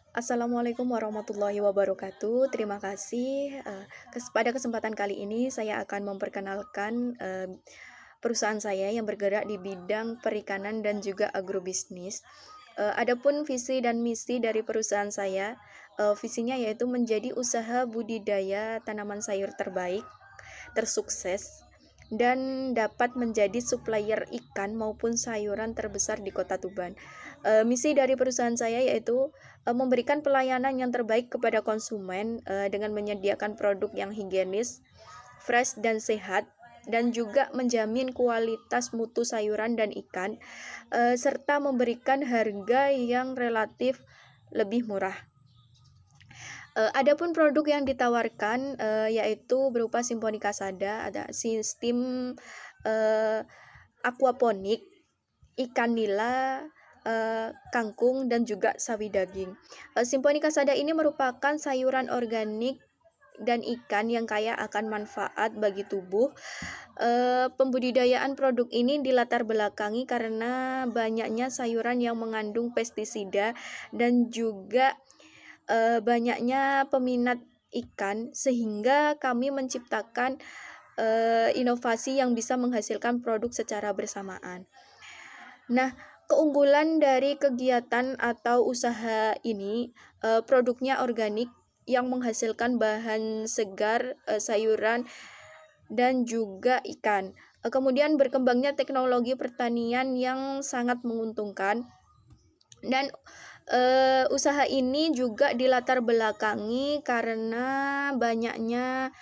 Assalamualaikum warahmatullahi wabarakatuh. Terima kasih. Pada kesempatan kali ini saya akan memperkenalkan perusahaan saya yang bergerak di bidang perikanan dan juga agrobisnis. Adapun visi dan misi dari perusahaan saya, visinya yaitu menjadi usaha budidaya tanaman sayur terbaik, tersukses, dan dapat menjadi supplier ikan maupun sayuran terbesar di Kota Tuban. Misi dari perusahaan saya yaitu memberikan pelayanan yang terbaik kepada konsumen dengan menyediakan produk yang higienis, fresh dan sehat, dan juga menjamin kualitas mutu sayuran dan ikan, serta memberikan harga yang relatif lebih murah. Adapun produk yang ditawarkan, yaitu berupa Simponika Sada, ada sistem, eee, aquaponik, ikan nila, kangkung, dan juga sawi daging. Simponika Sada ini merupakan sayuran organik dan ikan yang kaya akan manfaat bagi tubuh. Pembudidayaan produk ini dilatar belakangi karena banyaknya sayuran yang mengandung pestisida dan juga banyaknya peminat ikan sehingga kami menciptakan inovasi yang bisa menghasilkan produk secara bersamaan. Nah, keunggulan dari kegiatan atau usaha ini, produknya organik yang menghasilkan bahan segar, sayuran, dan juga ikan. Kemudian berkembangnya teknologi pertanian yang sangat menguntungkan dan usaha ini juga dilatar belakangi karena banyaknya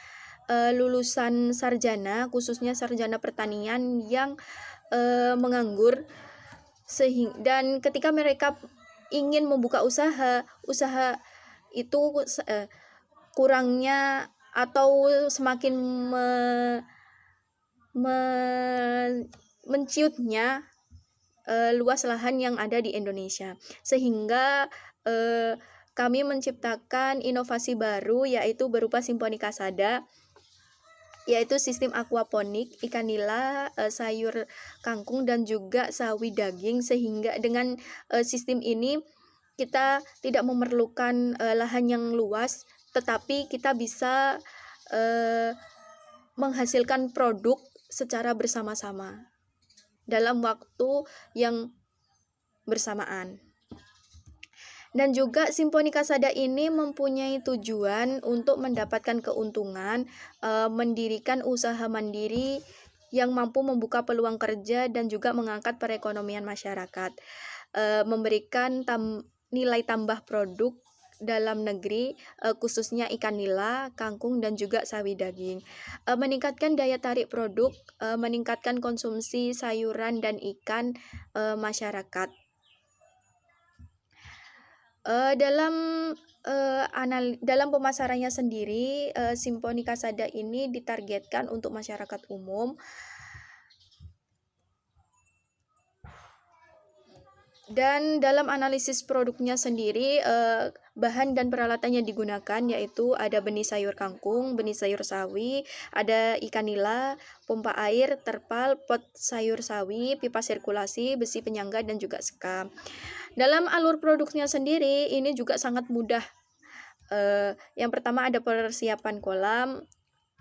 lulusan sarjana, khususnya sarjana pertanian yang menganggur dan ketika mereka ingin membuka usaha, usaha itu kurangnya atau semakin me menciutnya luas lahan yang ada di Indonesia. Sehingga kami menciptakan inovasi baru yaitu berupa Simponika Sada, yaitu sistem aquaponik, ikan nila, sayur kangkung, dan juga sawi daging. Sehingga dengan sistem ini kita tidak memerlukan lahan yang luas, tetapi kita bisa menghasilkan produk secara bersama-sama dalam waktu yang bersamaan. Dan juga Simponika Sada ini mempunyai tujuan untuk mendapatkan keuntungan, mendirikan usaha mandiri yang mampu membuka peluang kerja dan juga mengangkat perekonomian masyarakat, memberikan nilai tambah produk dalam negeri, khususnya ikan nila, kangkung, dan juga sawi daging, meningkatkan daya tarik produk, meningkatkan konsumsi sayuran dan ikan masyarakat. Dalam dalam pemasarannya sendiri, Simponika Sada ini ditargetkan untuk masyarakat umum. Dan dalam analisis produknya sendiri, bahan dan peralatan yang digunakan yaitu ada benih sayur kangkung, benih sayur sawi, ada ikan nila, pompa air, terpal, pot sayur sawi, pipa sirkulasi, besi penyangga, dan juga sekam. Dalam alur produknya sendiri ini juga sangat mudah. Yang pertama ada persiapan kolam,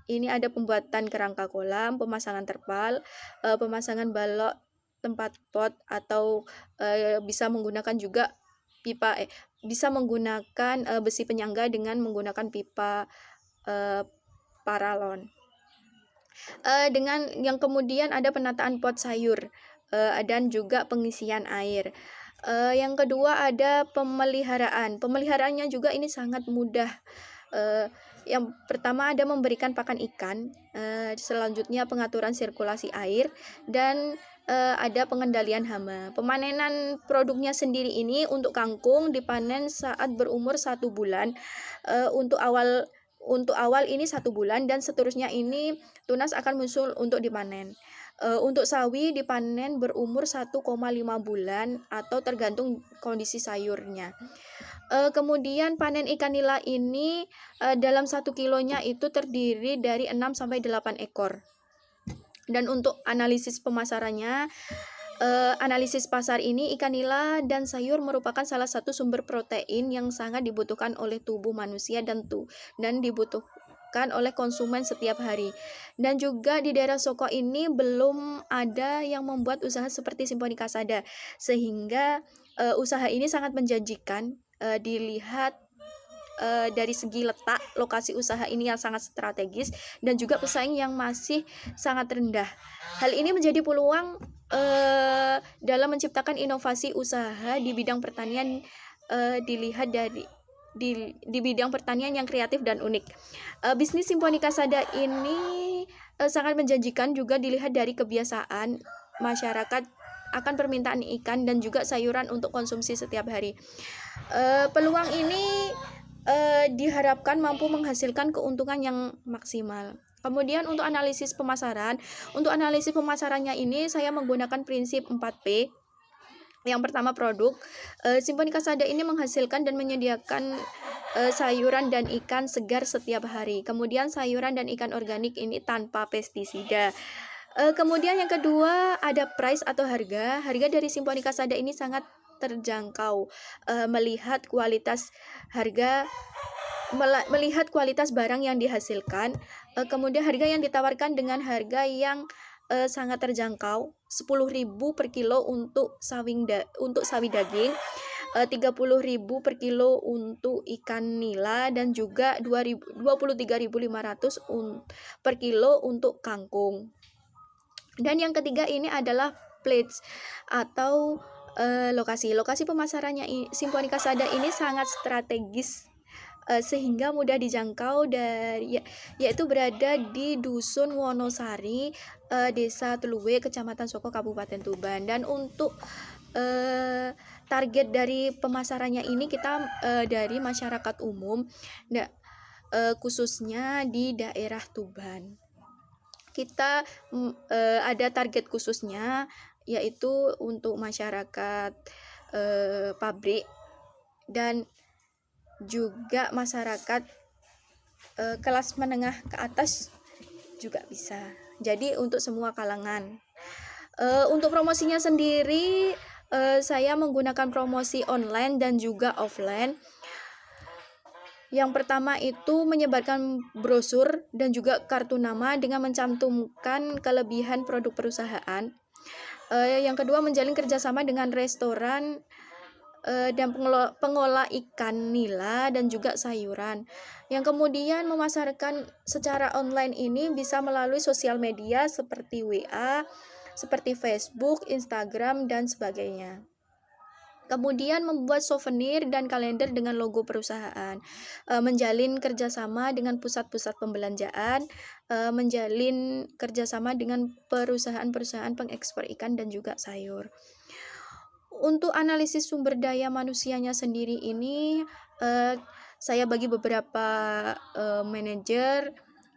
ini ada pembuatan kerangka kolam, pemasangan terpal, pemasangan balok tempat pot, atau bisa menggunakan juga bisa menggunakan besi penyangga dengan menggunakan pipa paralon. Dengan yang kemudian ada penataan pot sayur dan juga pengisian air. Yang kedua ada pemeliharaan. Pemeliharaannya juga ini sangat mudah. Yang pertama ada memberikan pakan ikan, selanjutnya pengaturan sirkulasi air, dan ada pengendalian hama. Pemanenan produknya sendiri ini untuk kangkung dipanen saat berumur 1 bulan. Untuk awal ini 1 bulan dan seterusnya ini tunas akan muncul untuk dipanen. Untuk sawi dipanen berumur 1,5 bulan atau tergantung kondisi sayurnya. Kemudian panen ikan nila ini dalam 1 kilonya itu terdiri dari 6 sampai 8 ekor. Dan untuk analisis pemasarannya, analisis pasar ini, ikan nila dan sayur merupakan salah satu sumber protein yang sangat dibutuhkan oleh tubuh manusia dan dibutuhkan oleh konsumen setiap hari. Dan juga di daerah Soko ini belum ada yang membuat usaha seperti Simponi Kasada, sehingga usaha ini sangat menjanjikan dilihat dari segi letak lokasi usaha ini yang sangat strategis dan juga pesaing yang masih sangat rendah. Hal ini menjadi peluang dalam menciptakan inovasi usaha di bidang pertanian, dilihat di bidang pertanian yang kreatif dan unik. Bisnis Simponi Kasada ini sangat menjanjikan juga dilihat dari kebiasaan masyarakat akan permintaan ikan dan juga sayuran untuk konsumsi setiap hari. Peluang ini diharapkan mampu menghasilkan keuntungan yang maksimal. Kemudian untuk analisis pemasarannya ini saya menggunakan prinsip 4P. Yang pertama produk. Simponi Kasada ini menghasilkan dan menyediakan sayuran dan ikan segar setiap hari. Kemudian sayuran dan ikan organik ini tanpa pestisida. Kemudian yang kedua ada price atau harga. Harga dari Simponi Kasada ini sangat terjangkau, melihat kualitas barang yang dihasilkan. Kemudian harga yang ditawarkan dengan harga yang sangat terjangkau, 10.000 per kilo untuk sawi daging, 30.000 per kilo untuk ikan nila, dan juga 23.500 per kilo untuk kangkung. Dan yang ketiga ini adalah place atau lokasi pemasarannya. Simponi Kasada ini sangat strategis, sehingga mudah dijangkau yaitu berada di Dusun Wonosari, Desa Teluwe, Kecamatan Soko, Kabupaten Tuban. Dan untuk target dari pemasarannya ini kita dari masyarakat umum, khususnya di daerah Tuban. Kita ada target khususnya, yaitu untuk masyarakat pabrik dan juga masyarakat kelas menengah ke atas juga bisa. Jadi untuk semua kalangan. Untuk promosinya sendiri, saya menggunakan promosi online dan juga offline. Yang pertama itu menyebarkan brosur dan juga kartu nama dengan mencantumkan kelebihan produk perusahaan. Yang kedua menjalin kerjasama dengan restoran dan pengolah ikan nila dan juga sayuran. Yang kemudian memasarkan secara online ini bisa melalui sosial media seperti WA, seperti Facebook, Instagram, dan sebagainya. Kemudian membuat souvenir dan kalender dengan logo perusahaan, menjalin kerjasama dengan pusat-pusat pembelanjaan, menjalin kerjasama dengan perusahaan-perusahaan pengekspor ikan dan juga sayur. Untuk analisis sumber daya manusianya sendiri ini, saya bagi beberapa manajer.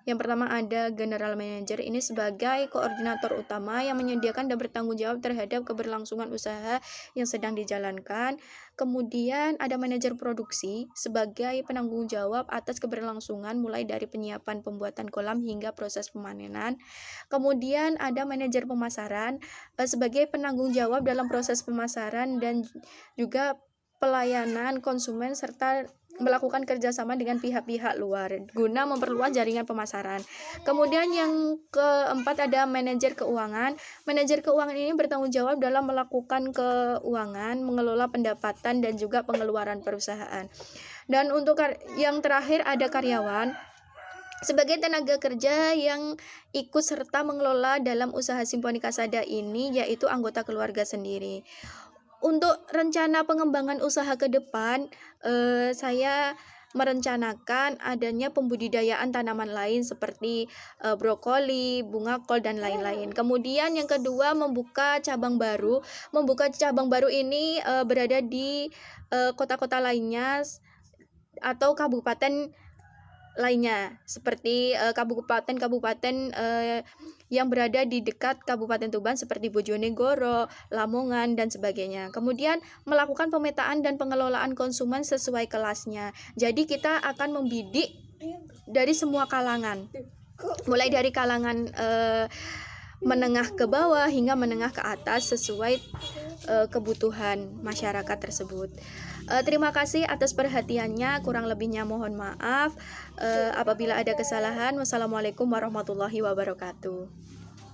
Yang pertama ada general manager, ini sebagai koordinator utama yang menyediakan dan bertanggung jawab terhadap keberlangsungan usaha yang sedang dijalankan. Kemudian ada manajer produksi sebagai penanggung jawab atas keberlangsungan mulai dari penyiapan pembuatan kolam hingga proses pemanenan. Kemudian ada manajer pemasaran sebagai penanggung jawab dalam proses pemasaran dan juga pelayanan konsumen serta melakukan kerjasama dengan pihak-pihak luar guna memperluas jaringan pemasaran. Kemudian yang keempat ada manajer keuangan. Manajer keuangan ini bertanggung jawab dalam melakukan keuangan, mengelola pendapatan dan juga pengeluaran perusahaan. Dan untuk yang terakhir ada karyawan sebagai tenaga kerja yang ikut serta mengelola dalam usaha Simponi Kasada ini, yaitu anggota keluarga sendiri. Untuk rencana pengembangan usaha ke depan, saya merencanakan adanya pembudidayaan tanaman lain seperti brokoli, bunga kol, dan lain-lain. Kemudian yang kedua membuka cabang baru. Membuka cabang baru ini berada di kota-kota lainnya atau kabupaten lainnya seperti kabupaten-kabupaten yang berada di dekat Kabupaten Tuban seperti Bojonegoro, Lamongan, dan sebagainya. Kemudian melakukan pemetaan dan pengelolaan konsumen sesuai kelasnya. Jadi kita akan membidik dari semua kalangan, mulai dari kalangan menengah ke bawah hingga menengah ke atas sesuai kebutuhan masyarakat tersebut. Terima kasih atas perhatiannya, kurang lebihnya mohon maaf. Apabila ada kesalahan, wassalamualaikum warahmatullahi wabarakatuh.